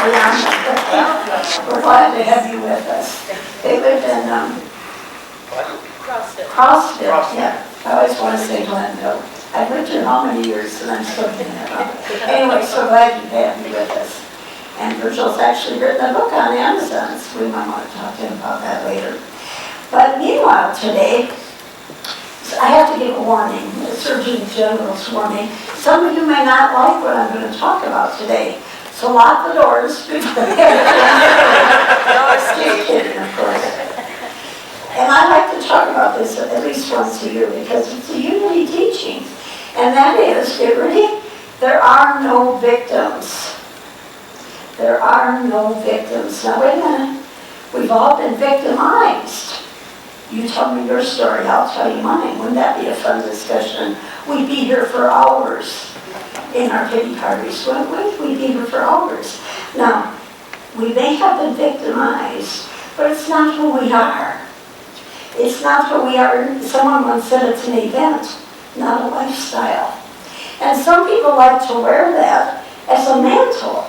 We're glad to have you with us. They lived in Crossville, yeah. I always want to say Glenville. I've lived here how many years and I'm still thinking about it. Anyway, so glad you have you with us. And Virgil's actually written a book on Amazon, so we might want to talk to him about that later. But meanwhile, today, I have to give a warning, the Surgeon General's warning. Some of you may not like what I'm going to talk about today, so lock the doors. Just kidding, of course. And I like to talk about this at least once a year because it's a unity teaching. And that is, get ready, there are no victims. There are no victims. Now wait a minute, we've all been victimized. You tell me your story, I'll tell you mine. Wouldn't that be a fun discussion? We'd be here for hours in our pity parties, wouldn't we? We'd be here for hours. Now, we may have been victimized, but it's not who we are. It's not who we are. Someone once said it's an event, not a lifestyle. And some people like to wear that as a mantle.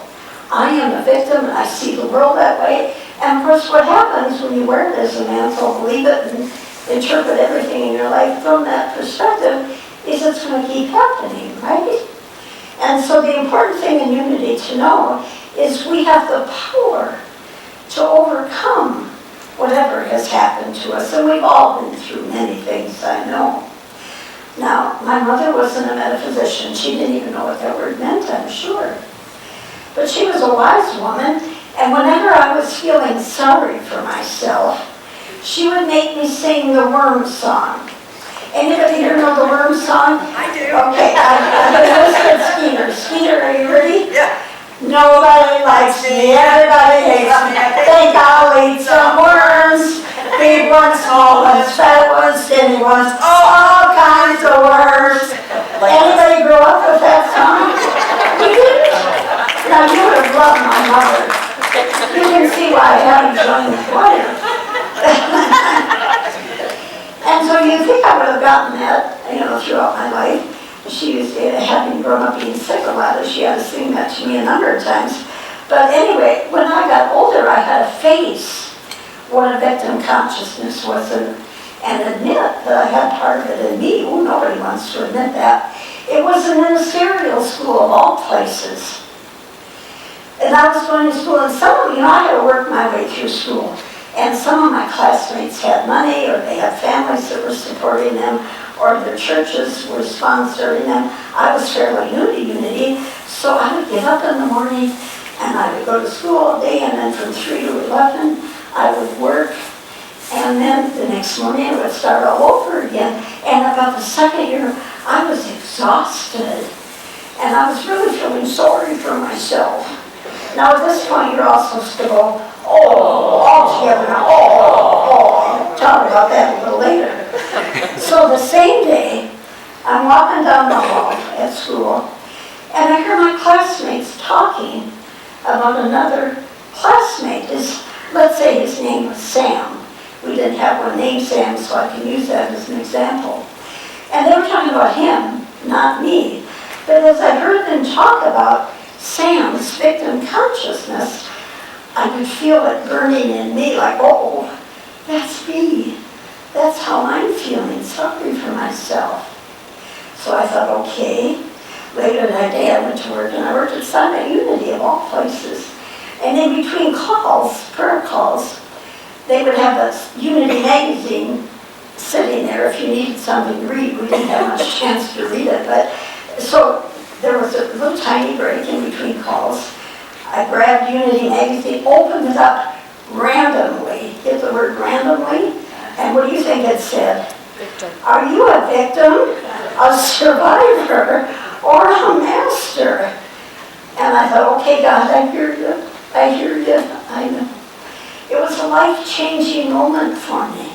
I am a victim and I see the world that way. And of course what happens when you wear it as a mantle, believe it and interpret everything in your life from that perspective, is it's going to keep happening, right? And so the important thing in unity to know is we have the power to overcome whatever has happened to us. And we've all been through many things, I know. Now, my mother wasn't a metaphysician. She didn't even know what that word meant, I'm sure. But she was a wise woman, and whenever I was feeling sorry for myself, she would make me sing the Worm song. Anybody here know the Worm song? I do. Okay, I'm going to listen to Skeeter. Skeeter, are you ready? Yeah. Nobody likes me, everybody hates me. Think I'll eat some worms. Big ones, small ones, fat ones, skinny ones, all kinds of worms. Anybody grow up with that song? You did? Now you would have loved my mother. You can see why I haven't joined the choir. And so you think I would have gotten that, throughout my life. She was, having grown up being sick a lot, she had to sing that to me a number of times. But anyway, when I got older, I had to face what a victim consciousness was and admit that I had part of it in me. Oh, nobody wants to admit that. It was a ministerial school of all places. And I was going to school, and I had to work my way through school. And some of my classmates had money, or they had families that were supporting them, or their churches were sponsoring them. I was fairly new to Unity, so I would get up in the morning, and I would go to school all day, and then from 3 to 11, I would work. And then the next morning, I would start all over again. And about the second year, I was exhausted. And I was really feeling sorry for myself. Now at this point, you're all supposed to go, all together now, I'll talk about that a little later. So the same day, I'm walking down the hall at school, and I hear my classmates talking about another classmate. Let's say his name was Sam. We didn't have one named Sam, so I can use that as an example. And they were talking about him, not me. But as I heard them talk about Sam's victim consciousness, I could feel it burning in me like, oh, that's me. That's how I'm feeling, sorry for myself. So I thought, okay. Later that day I went to work, and I worked at Sunday Unity of all places. And in between calls, prayer calls, they would have a Unity magazine sitting there if you needed something to read. We didn't have much chance to read it, but so there was a little tiny break in between calls. I grabbed Unity magazine, opened it up randomly. Get the word randomly? And what do you think it said? Victim. Are you a victim, a survivor, or a master? And I thought, okay, God, I hear you. I know. It was a life-changing moment for me.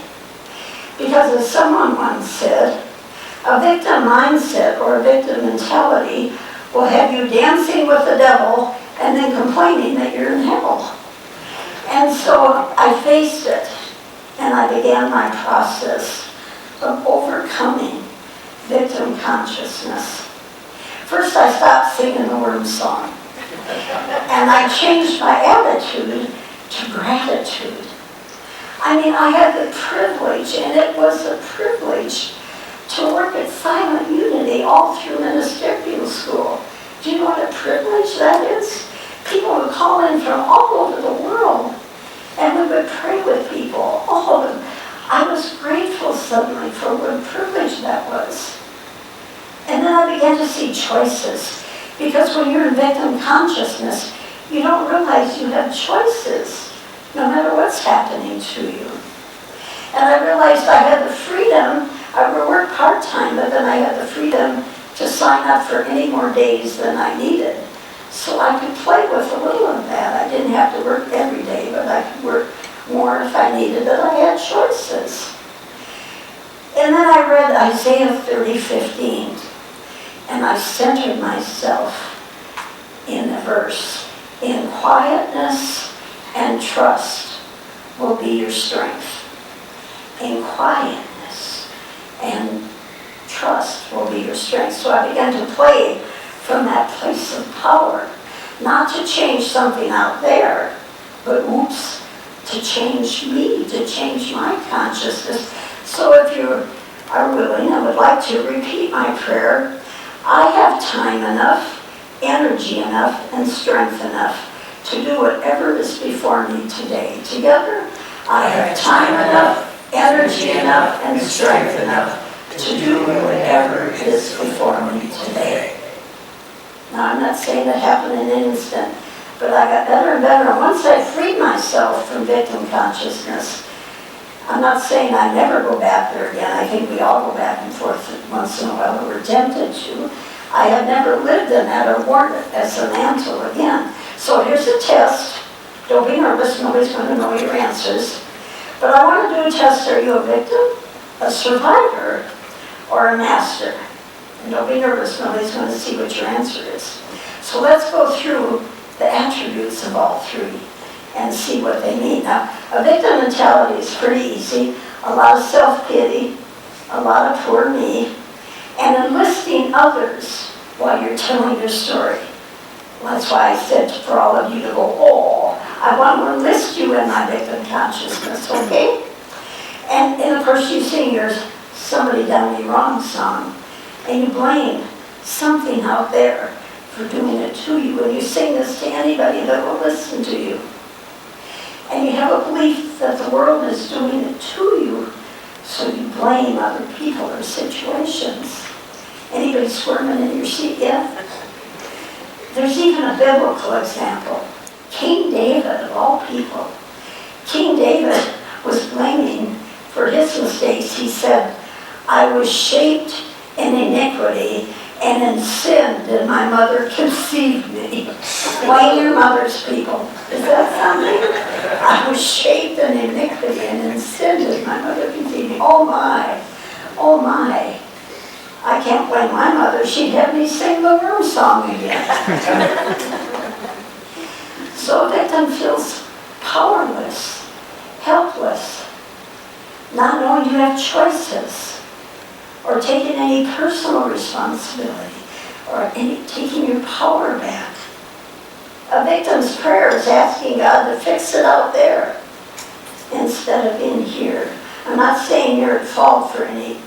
Because as someone once said, a victim mindset or a victim mentality will have you dancing with the devil and then complaining that you're in hell. And so I faced it, and I began my process of overcoming victim consciousness. First, I stopped singing the Worm song. And And I changed my attitude to gratitude. I mean, I had the privilege, and it was a privilege, to work at Silent Unity all through ministerial school. Do you know what a privilege that is? People would call in from all over the world, and we would pray with people, all of them. I was grateful suddenly for what a privilege that was. And then I began to see choices, because when you're in victim consciousness, you don't realize you have choices, no matter what's happening to you. And I realized I had the freedom. I would work part-time, but then I had the freedom to sign up for any more days than I needed. So I could play with a little of that. I didn't have to work every day, but I could work more if I needed it. I had choices. And then I read Isaiah 30:15, and I centered myself in the verse. In quietness and trust will be your strength. In quietness and trust will be your strength. So I began to play from that place of power, not to change something out there, but to change me, to change my consciousness. So if you are willing, I would like to repeat my prayer. I have time enough, energy enough, and strength enough to do whatever is before me today. Together, I have time enough, energy enough, and strength enough to do whatever is before me today. Now, I'm not saying that happened in an instant, but I got better and better. And once I freed myself from victim consciousness, I'm not saying I never go back there again. I think we all go back and forth once in a while, but we're tempted to. I have never lived in that or worn it as a mantle again. So here's a test. Don't be nervous. Nobody's going to know your answers. But I want to do a test. Are you a victim, a survivor, or a master? And don't be nervous. Nobody's going to see what your answer is. So let's go through the attributes of all three and see what they mean. Now, a victim mentality is pretty easy. A lot of self-pity, a lot of poor me, and enlisting others while you're telling your story. Well, that's why I said for all of you to go, oh, I want to enlist you in my victim consciousness, okay? And of course you sing your Somebody Done Me Wrong song, and you blame something out there for doing it to you, and you sing this to anybody that will listen to you. And you have a belief that the world is doing it to you, so you blame other people or situations. Anybody squirming in your seat yet? There's even a biblical example. King David, of all people. King David was blaming for his mistakes. He said, I was shaped in iniquity, and in sin did my mother conceive me. Blame your mother's people. Is that something? I was shaped in iniquity, and in sin did my mother conceive me. Oh my, oh my. I can't blame my mother. She'd have me sing the worm song again. So a victim feels powerless, helpless, not knowing you have choices, or taking any personal responsibility, or taking your power back. A victim's prayer is asking God to fix it out there instead of in here. I'm not saying you're at fault for any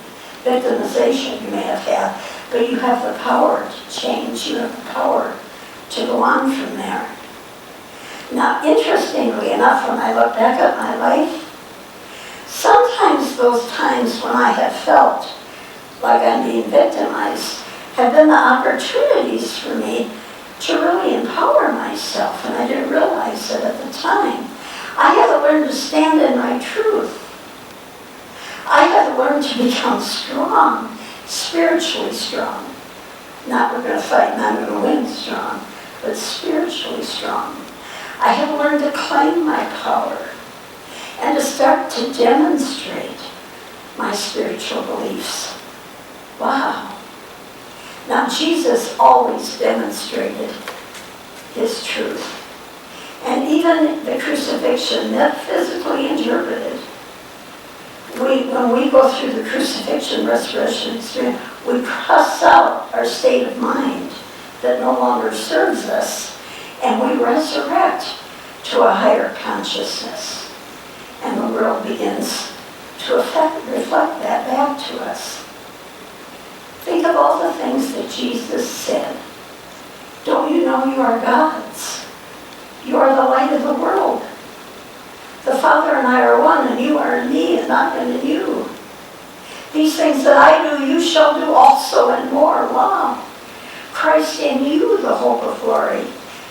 victimization you may have had, but you have the power to change. You have the power to go on from there. Now, interestingly enough, when I look back at my life, sometimes those times when I have felt like I'm being victimized have been the opportunities for me to really empower myself, and I didn't realize it at the time. I had to learn to stand in my truth. I had to learn to become strong, spiritually strong. Not we're going to fight and I'm going to win strong, but spiritually strong. I had to learn to claim my power and to start to demonstrate my spiritual beliefs. Wow. Now, Jesus always demonstrated his truth. And even the crucifixion, metaphysically interpreted, when we go through the crucifixion, resurrection experience, we cross out our state of mind that no longer serves us, and we resurrect to a higher consciousness. And the world begins to reflect that back to us. Think of all the things that Jesus said. Don't you know you are God's? You are the light of the world. The Father and I are one, and you are in me, and I am in you. These things that I do, you shall do also, and more. Wow. Christ in you, the hope of glory.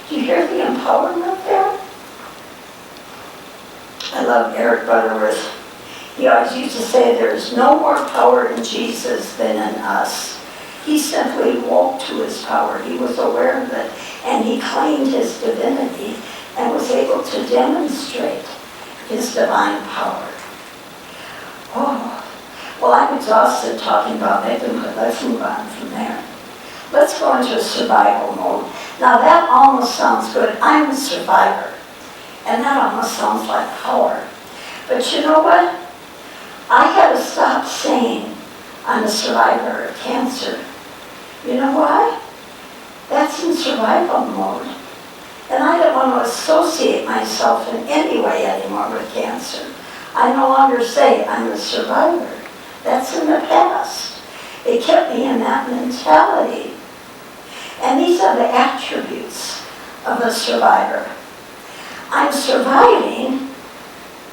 Do you hear the empowerment there? I love Eric Butterworth. He always used to say there is no more power in Jesus than in us. He simply woke to his power. He was aware of it, and he claimed his divinity and was able to demonstrate his divine power. Oh, well, I'm exhausted talking about victimhood. Let's move on from there. Let's go into a survival mode. Now that almost sounds good. I'm a survivor. And that almost sounds like power. But you know what? I had to stop saying I'm a survivor of cancer. You know why? That's in survival mode. And I don't want to associate myself in any way anymore with cancer. I no longer say I'm a survivor. That's in the past. It kept me in that mentality. And these are the attributes of a survivor. I'm surviving,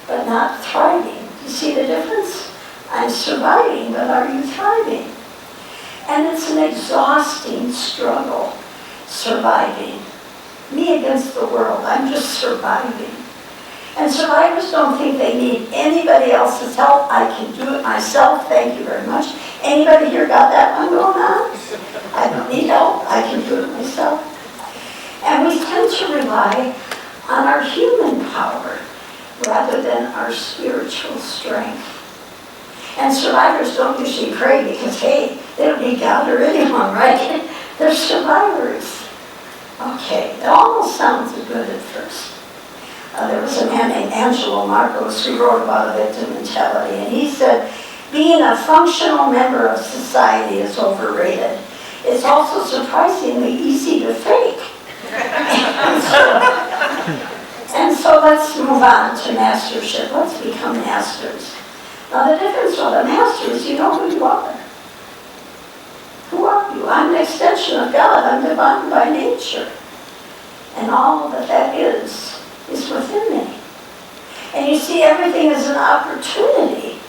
but not thriving. You see the difference? I'm surviving, but are you thriving? And it's an exhausting struggle, surviving. Me against the world, I'm just surviving. And survivors don't think they need anybody else's help. I can do it myself, thank you very much. Anybody here got that one going on? I don't need help, I can do it myself. And we tend to rely on our human power rather than our spiritual strength. And survivors don't usually pray because, hey, they don't need God or anyone, right? They're survivors. Okay, it almost sounds good at first. There was a man named Angelo Marcos who wrote about a victim mentality, and he said, being a functional member of society is overrated. It's also surprisingly easy to fake. And so let's move on to mastership. Let's become masters. Now the difference with a master is you know who you are. Who are you? I'm an extension of God. I'm divine by nature. And all that is within me. And you see, everything is an opportunity.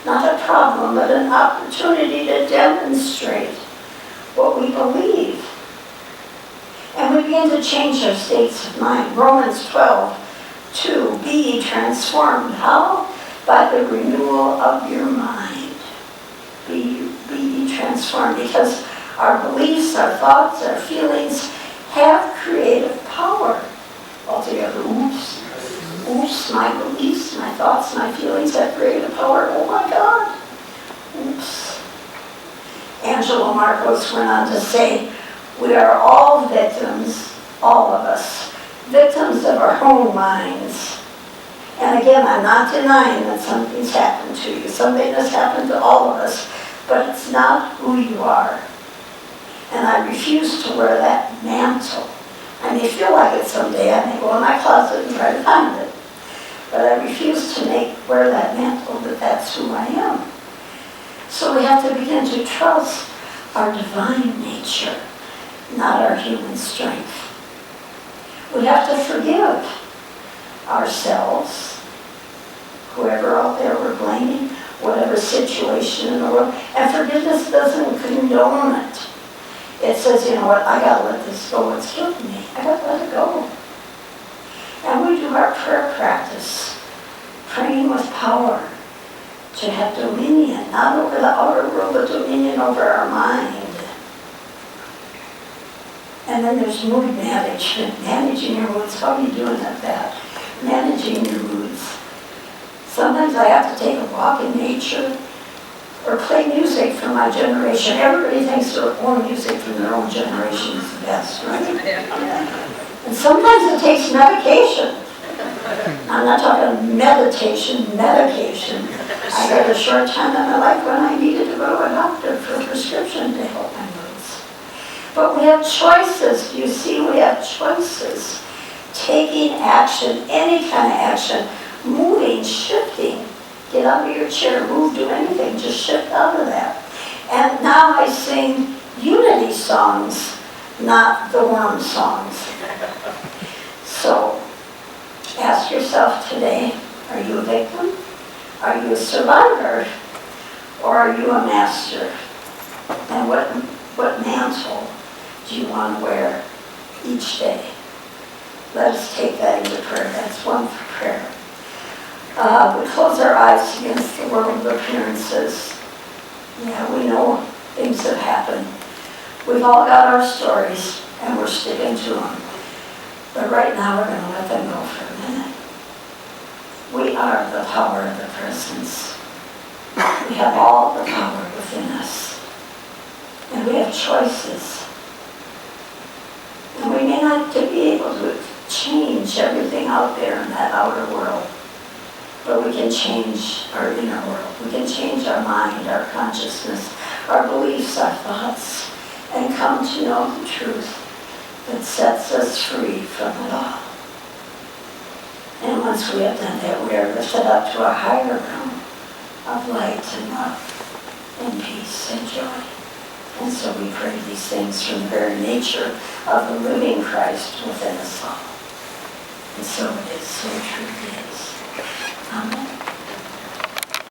Not a problem, but an opportunity to demonstrate what we believe. And we begin to change our states of mind. Romans 12:2, be ye transformed. How? By the renewal of your mind. Be ye transformed, because our beliefs, our thoughts, our feelings have creative power. Altogether, oops, my beliefs, my thoughts, my feelings have creative power. Oh my God. Oops. Angelo Marcos went on to say, we are all victims, all of us, victims of our own minds. And again, I'm not denying that something's happened to you. Something has happened to all of us, but it's not who you are. And I refuse to wear that mantle. I may feel like it someday. I may go in my closet and try to find it. But I refuse to wear that mantle that that's who I am. So we have to begin to trust our divine nature, not our human strength. We have to forgive ourselves, whoever out there we're blaming, whatever situation in the world. And forgiveness doesn't condone it. It says, you know what, I got to let this go. It's killing me. I got to let it go. And we do our prayer practice, praying with power to have dominion, not over the outer world, but dominion over our mind. And then there's mood management, managing your moods. How are you doing at that? Managing your moods. Sometimes I have to take a walk in nature or play music from my generation. Everybody thinks their own music from their own generation is the best, right? Yeah. And sometimes it takes medication. I'm not talking meditation, medication. I had a short time in my life when I needed to go to a doctor for a prescription to help my moods. But we have choices. You see, we have have choices. Taking action, any kind of action, moving, shifting. Get out of your chair, move, do anything, just shift out of that. And now I sing unity songs, not the worm songs. So, ask yourself today, are you a victim? Are you a survivor? Or are you a master? And what mantle do you want to wear each day? Let us take that into prayer. That's one for prayer. We close our eyes against the world of appearances. Yeah, we know things have happened. We've all got our stories, and we're sticking to them. But right now, we're going to let them go for a minute. We are the power of the presence. We have all the power within us. And we have choices. And we may not be able to change everything out there in that outer world. But we can change our inner world. We can change our mind, our consciousness, our beliefs, our thoughts, and come to know the truth that sets us free from it all. And once we have done that, we are lifted up to a higher realm of light and love and peace and joy. And so we pray these things from the very nature of the living Christ within us all. And so it is, so truly is. Amen.